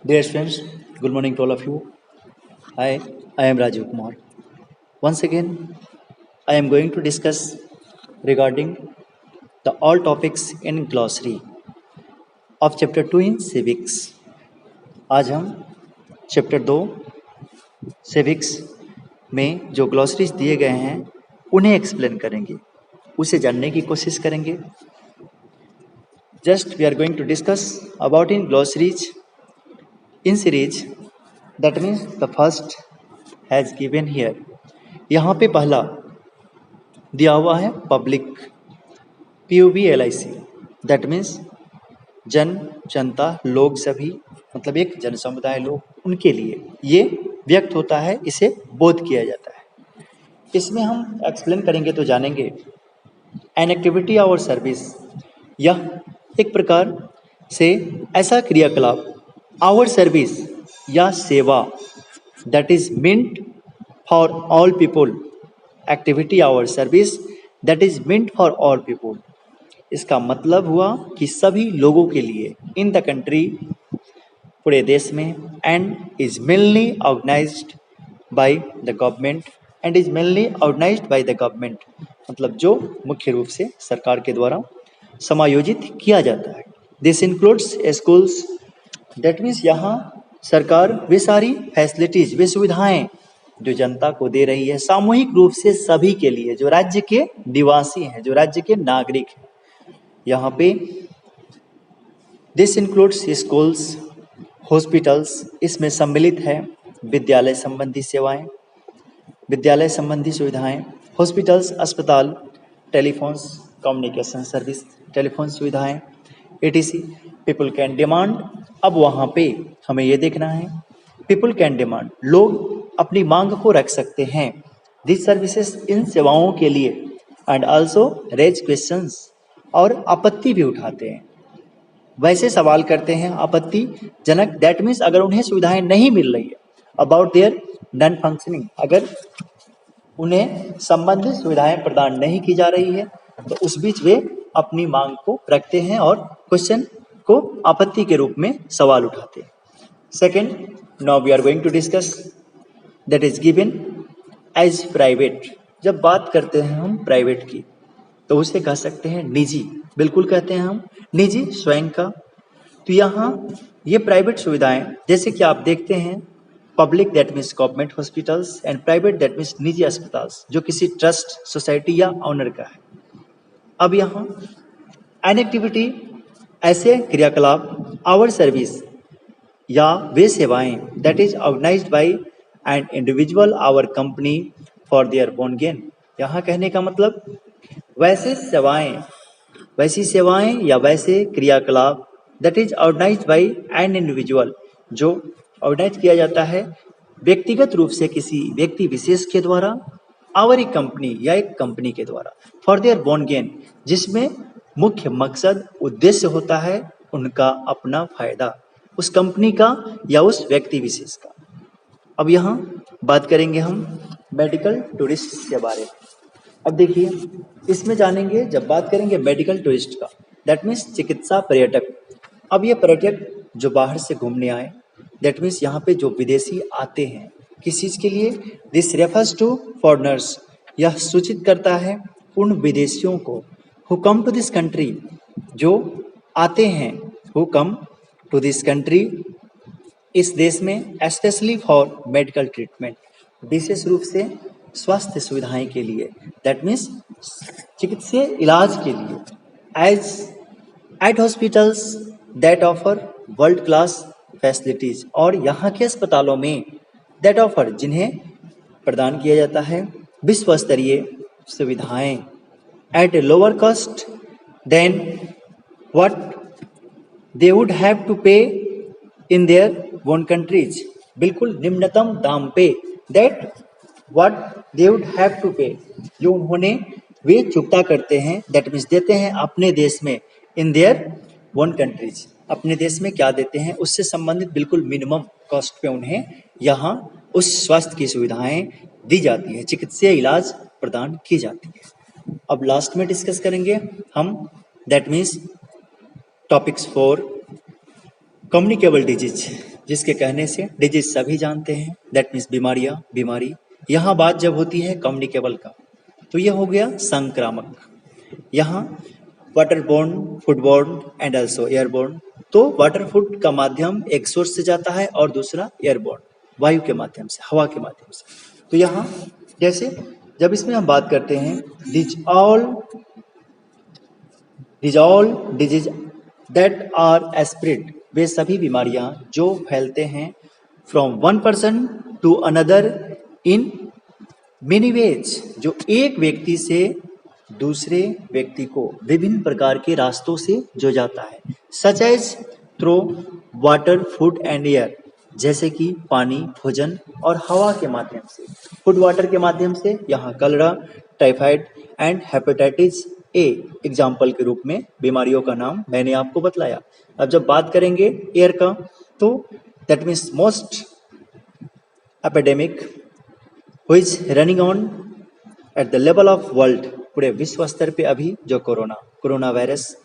Dear students, good morning to all of you. I am Rajiv Kumar. Once again, I am going to discuss regarding the all topics in glossary of chapter 2 in civics. आज हम chapter 2 civics में जो ग्लॉसरीज दिए गए हैं उन्हें explain करेंगे, उसे जानने की कोशिश करेंगे. Just we are going to discuss about in glossaries in series. That means the first has given here. यहाँ पे पहला दिया हुआ है पब्लिक PUBLIC. दैट मीन्स जनता लोग सभी, मतलब एक जन समुदाय लोग उनके लिए ये व्यक्त होता है, इसे बोध किया जाता है. इसमें हम एक्सप्लेन करेंगे तो जानेंगे एन एक्टिविटी और सर्विस. यह एक प्रकार से ऐसा क्रियाकलाप आवर सर्विस या सेवा that is meant for all people. Activity our service that is meant for all people. इसका मतलब हुआ कि सभी लोगों के लिए इन द कंट्री, पूरे देश में, and is mainly organised by the government. And is mainly organised by the government मतलब जो मुख्य रूप से सरकार के द्वारा समायोजित किया जाता है. This includes schools. That means यहाँ सरकार वे सारी फैसिलिटीज, वे सुविधाएं जो जनता को दे रही है सामूहिक रूप से सभी के लिए, जो राज्य के निवासी हैं, जो राज्य के नागरिक हैं. यहाँ पे दिस इंक्लूड्स स्कूल्स, हॉस्पिटल्स, इसमें सम्मिलित है विद्यालय संबंधी सेवाएं, विद्यालय संबंधी सुविधाएं, हॉस्पिटल्स अस्पताल, टेलीफोन्स कम्युनिकेशन सर्विस, टेलीफोन सुविधाएं, etc. People can demand. अब वहाँ पे हमें ये देखना है, पीपल कैन डिमांड, लोग अपनी मांग को रख सकते हैं दिस सर्विसेज, इन सेवाओं के लिए, एंड आल्सो रेज क्वेश्चंस, और आपत्ति भी उठाते हैं, वैसे सवाल करते हैं आपत्ति जनक. दैट मीन्स अगर उन्हें सुविधाएं नहीं मिल रही है, अबाउट देयर नॉन फंक्शनिंग, अगर उन्हें संबंधित सुविधाएं प्रदान नहीं की जा रही है तो उस बीच वे अपनी मांग को रखते हैं और क्वेश्चन को आपत्ति के रूप में सवाल उठाते हैं. Second, now we are going to discuss that is given as private. जब बात करते हैं हम प्राइवेट की तो उसे कह सकते हैं निजी. बिल्कुल कहते हैं हम निजी, स्वयं का. तो यहाँ ये प्राइवेट सुविधाएं, जैसे कि आप देखते हैं public that means government hospitals, and private that means निजी अस्पताल जो किसी ट्रस्ट, सोसाइटी या ऑनर का है. अब यहाँ एन एक्टिविटी, ऐसे क्रियाकलाप, आवर सर्विस या वे सेवाएं that is organised by an individual or company for their own gain. यहाँ कहने का मतलब वैसी सेवाएं या वैसे क्रियाकलाप that is organised by an individual, जो ऑर्गेनाइज किया जाता है व्यक्तिगत रूप से किसी व्यक्ति विशेष के द्वारा, आवर एक कंपनी या एक कंपनी के द्वारा, फॉर देयर ओन गेन, जिसमें मुख्य मकसद, उद्देश्य होता है उनका अपना फायदा, उस कंपनी का या उस व्यक्ति विशेष का. अब यहाँ बात करेंगे हम मेडिकल टूरिस्ट के बारे में. अब देखिए इसमें जानेंगे, जब बात करेंगे मेडिकल टूरिस्ट का, दैट मीन्स चिकित्सा पर्यटक. अब ये पर्यटक जो बाहर से घूमने आए, दैट मीन्स यहाँ पे जो विदेशी आते हैं किस चीज़ के लिए, दिस रेफर्स टू फॉरेनर्स. यह सूचित करता है उन विदेशियों को who come to this country, जो आते हैं, who come to this country, इस देश में, स्पेशली फॉर मेडिकल ट्रीटमेंट, विशेष रूप से स्वास्थ्य सुविधाएं के लिए, दैट मीन्स चिकित्सीय इलाज के लिए, as at hospitals that offer world class facilities, और यहाँ के अस्पतालों में दैट ऑफर, जिन्हें प्रदान किया जाता है विश्व स्तरीय सुविधाएं, at a lower cost than what they would have to pay in their own countries. बिल्कुल निम्नतम दाम पे, that what they would have to pay, जो उन्होंने वे चुकता करते हैं, दैट मीन्स देते हैं अपने देश में, इन देयर ओन कंट्रीज, अपने देश में क्या देते हैं उससे संबंधित बिल्कुल मिनिमम कॉस्ट पे उन्हें यहाँ उस स्वास्थ्य की सुविधाएं दी जाती है, चिकित्सीय इलाज प्रदान की जाती है. अब लास्ट में डिस्कस करेंगे हम, that means topics 4 communicable disease. जिसके कहने से डिजीज सभी जानते हैं, दैट मीन्स बीमारियां, बीमारी। यहाँ बात जब होती है कम्युनिकेबल का, तो ये हो गया संक्रामक। यहाँ वाटरबोर्न, फूडबोर्न एंड ऑल्सो एयरबोर्न। तो वाटर फूड का माध्यम एक सोर्स से जाता है और दूसरा एयरबोर्न, वायु के माध्यम से, हवा के माध्यम से। तो यहाँ जैसे जब इसमें हम बात करते हैं these all disease that are spread, वे सभी बीमारियां जो फैलते हैं from one person to another in many ways, जो एक व्यक्ति से दूसरे व्यक्ति को विभिन्न प्रकार के रास्तों से जो जाता है, such as through water, food and air, जैसे कि पानी, भोजन और हवा के माध्यम से। फूड वाटर के माध्यम से यहाँ कलरा, typhoid and hepatitis a example के रूप में बीमारियों का नाम मैंने आपको बतलाया। अब जब बात करेंगे एयर का, तो that means most epidemic which is running on at the level of world, पूरे विश्व स्तर पे अभी जो कोरोना वायरस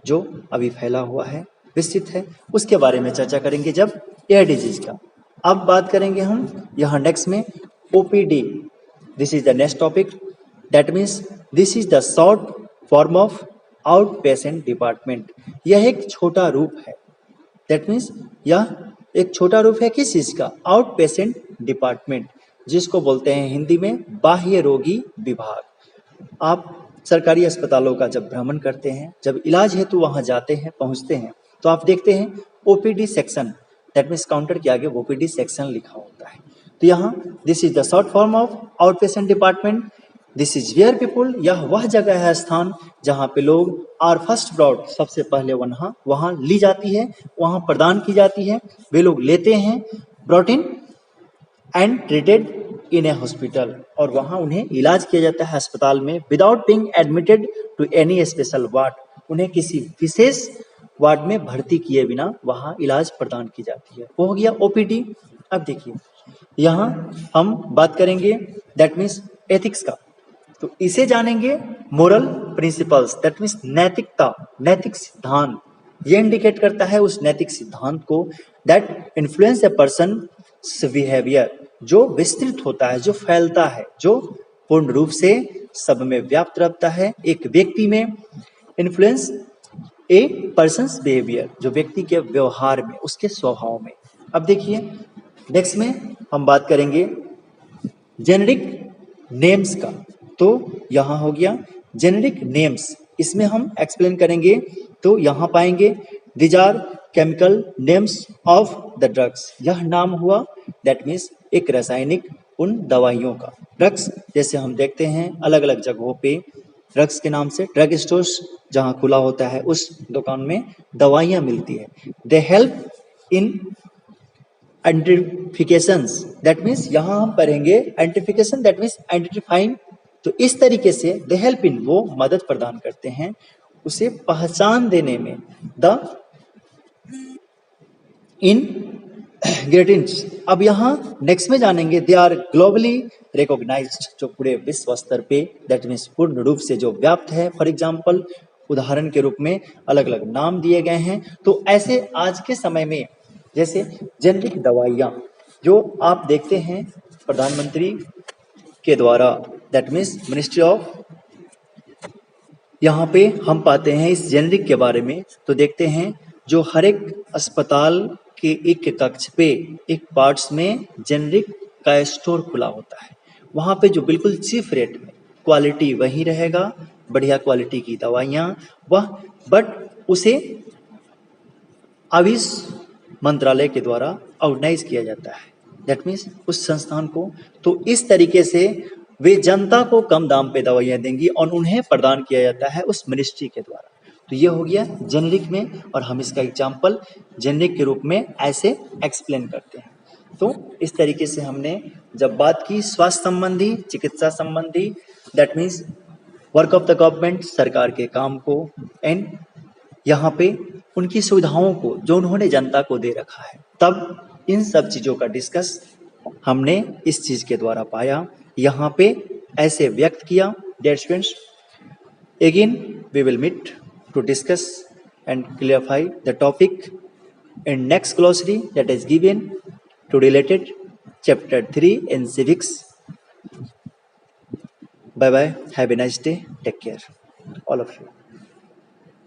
जो अभी फैला हुआ है, विस्तृत है, उसके बारे में चर्चा करेंगे जब एयर डिजीज का। अब बात करेंगे हम यहाँ नेक्स्ट में OPD. This is the next topic, that means this is the short form of out patient department. यह एक छोटा रूप है, दैट मीन्स यह एक छोटा रूप है किस चीज का? आउट पेशेंट डिपार्टमेंट, जिसको बोलते हैं हिंदी में बाह्य रोगी विभाग। आप सरकारी अस्पतालों का जब भ्रमण करते हैं, जब इलाज हेतु वहां जाते हैं, पहुंचते हैं, तो आप देखते हैं OPD section, that means counter के आगे ओपीडी सेक्शन लिखा होता है। तो यहाँ this is the short form of out patient department. This is where people, यह वह जगह है, स्थान जहाँ पे लोग आर फर्स्ट ब्रॉड, सबसे पहले वहाँ ली जाती है, वहाँ प्रदान की जाती है, वे लोग लेते हैं, brought in and treated in a hospital, और वहाँ उन्हें इलाज किया जाता है अस्पताल में, without being admitted to any special ward, उन्हें किसी विशेष वार्ड में भर्ती किए बिना वहाँ इलाज प्रदान की जाती है। वो हो गया ओपीडी। अब देखिए यहाँ हम बात करेंगे दैट मीन्स एथिक्स का, तो इसे जानेंगे मोरल प्रिंसिपल्स, दैट मीन्स नैतिकता, नैतिक सिद्धांत। ये इंडिकेट करता है उस नैतिक सिद्धांत को that influence a person behaviour, जो विस्तृत होता है, जो फैलता है, जो पूर्ण रूप से सब में व्याप्त रहता है। एक व्यक्ति में इन्फ्लुएंस ए पर्सन्स बिहेवियर, जो व्यक्ति के व्यवहार में, उसके स्वभाव में। अब देखिए नेक्स्ट में हम बात करेंगे जेनेरिक नेम्स का, तो यहाँ हो गया जेनेरिक नेम्स, इसमें हम एक्सप्लेन करेंगे। तो यहाँ पाएंगे these are chemical names of the drugs, यह नाम हुआ दैट मीन्स एक रासायनिक उन दवाइयों का। ड्रग्स जैसे हम देखते हैं अलग अलग जगहों पे ड्रग्स के नाम से ड्रग स्टोर्स जहाँ खुला होता है, उस दुकान में दवाइयाँ मिलती है। They help in identifications, that means यहाँ हम पढ़ेंगे आइडेंटिफिकेशन, दैट मीन्स आइडेंटिफाइंग। तो इस तरीके से दे हेल्प इन, वो मदद प्रदान करते हैं उसे पहचान देने में। द इन ग्रेटिंग्स, अब यहाँ नेक्स्ट में जानेंगे दे आर ग्लोबली रिकॉग्नाइज्ड, जो पूरे विश्व स्तर पे दैट मीन्स पूर्ण रूप से जो व्याप्त है। फॉर एग्जाम्पल उदाहरण के रूप में अलग अलग नाम दिए गए हैं। तो ऐसे आज के समय में जैसे जेनेरिक दवाइयाँ जो आप देखते हैं प्रधानमंत्री के द्वारा, दैट मीन्स मिनिस्ट्री ऑफ, यहाँ पे हम पाते हैं इस जेनेरिक के बारे में। तो देखते हैं जो हर एक अस्पताल के एक कक्ष पे, एक पार्ट्स में जेनेरिक का स्टोर खुला होता है। वहाँ पे जो बिल्कुल चीफ रेट में, क्वालिटी वही रहेगा, बढ़िया क्वालिटी की दवाइयाँ वह, बट उसे आयुष मंत्रालय के द्वारा ऑर्गेनाइज किया जाता है, दैट मीन्स उस संस्थान को। तो इस तरीके से वे जनता को कम दाम पे दवाइयाँ देंगी और उन्हें प्रदान किया जाता है उस मिनिस्ट्री के द्वारा। तो ये हो गया जेनेरिक में, और हम इसका एग्जाम्पल जेनेरिक के रूप में ऐसे एक्सप्लेन करते हैं। तो इस तरीके से हमने जब बात की स्वास्थ्य संबंधी, चिकित्सा संबंधी, that means work of the government, सरकार के काम को, एंड यहाँ पे उनकी सुविधाओं को जो उन्होंने जनता को दे रखा है, तब इन सब चीज़ों का डिस्कस हमने इस चीज़ के द्वारा पाया, यहाँ पे ऐसे व्यक्त किया। Dear students, again we will meet to discuss and clarify the topic in next glossary that is given to related chapter 3 in civics. Bye bye. Have a nice day. Take care, all of you.